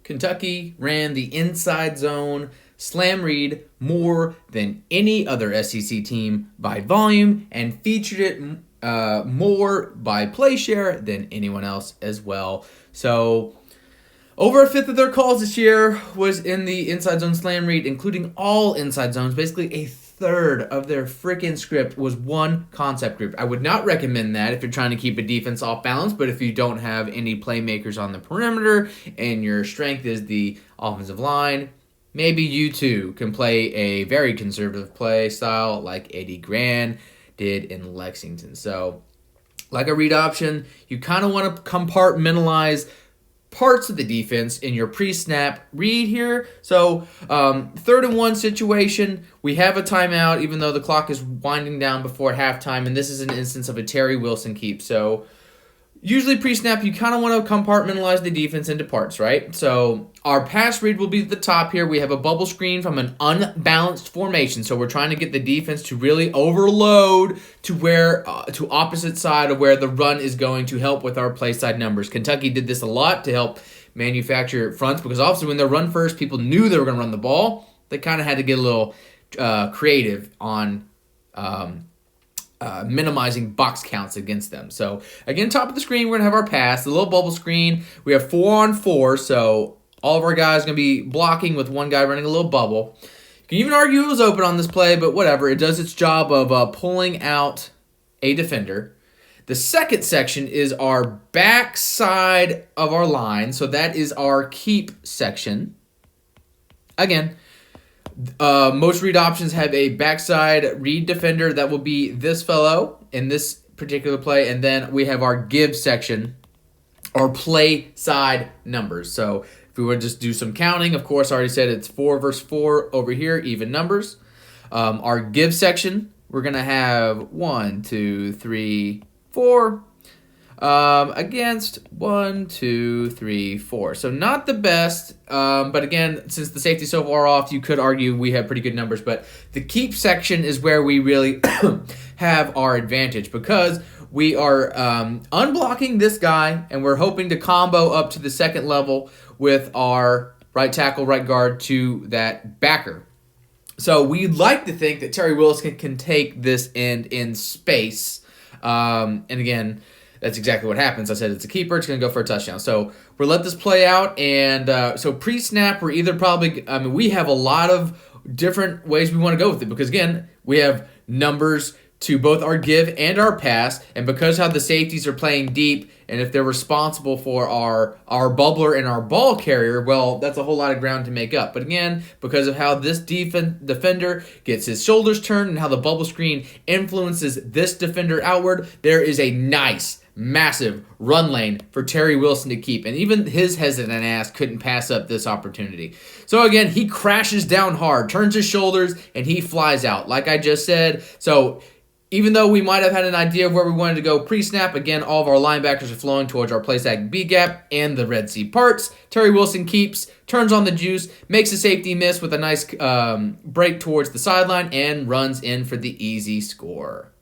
Kentucky ran the inside zone slam read more than any other SEC team by volume and featured it more by play share than anyone else as well. So over a fifth of their calls this year was in the inside zone slam read, including all inside zones. Basically, a third of their freaking script was one concept group. I would not recommend that if you're trying to keep a defense off balance, but if you don't have any playmakers on the perimeter and your strength is the offensive line, maybe you too can play a very conservative play style like Eddie Gran did in Lexington. So, like a read option, you kind of want to compartmentalize parts of the defense in your pre-snap read here. So 3rd and 1 situation, we have a timeout even though the clock is winding down before halftime, and this is an instance of a Terry Wilson keep. So usually pre-snap, you kind of want to compartmentalize the defense into parts, right? So our pass read will be at the top here. We have a bubble screen from an unbalanced formation. So we're trying to get the defense to really overload to where to opposite side of where the run is going to help with our play side numbers. Kentucky did this a lot to help manufacture fronts because obviously when they're run first, people knew they were going to run the ball. They kind of had to get a little creative on minimizing box counts against them. So again, top of the screen, we're going to have our pass, the little bubble screen. We have 4-on-4, so all of our guys are going to be blocking with one guy running a little bubble. You can even argue it was open on this play, but whatever. It does its job of pulling out a defender. The second section is our backside of our line, so that is our keep section. Again, most read options have a backside read defender. That will be this fellow in this particular play. And then we have our give section, or play side numbers. So if we were to just do some counting, of course, I already said it's 4 versus 4 over here, even numbers. Our give section, we're going to have 1, 2, 3, 4. Against 1, 2, 3, 4. So not the best, but again, since the safety's so far off, you could argue we have pretty good numbers. But the keep section is where we really have our advantage because we are unblocking this guy, and we're hoping to combo up to the second level with our right tackle, right guard to that backer. So we'd like to think that Terry Wilson can take this end in space. And again, that's exactly what happens. I said it's a keeper. It's going to go for a touchdown. So we'll let this play out. And so pre-snap, we're either probably, we have a lot of different ways we want to go with it. Because, again, we have numbers to both our give and our pass. And because how the safeties are playing deep, and if they're responsible for our bubbler and our ball carrier, well, that's a whole lot of ground to make up. But again, because of how this defender gets his shoulders turned and how the bubble screen influences this defender outward, there is a nice, massive run lane for Terry Wilson to keep. And even his hesitant ass couldn't pass up this opportunity. So again, he crashes down hard, turns his shoulders, and he flies out, like I just said. So even though we might have had an idea of where we wanted to go pre-snap, again, all of our linebackers are flowing towards our play side B-gap and the Red Sea parts. Terry Wilson keeps, turns on the juice, makes a safety miss with a nice break towards the sideline, and runs in for the easy score.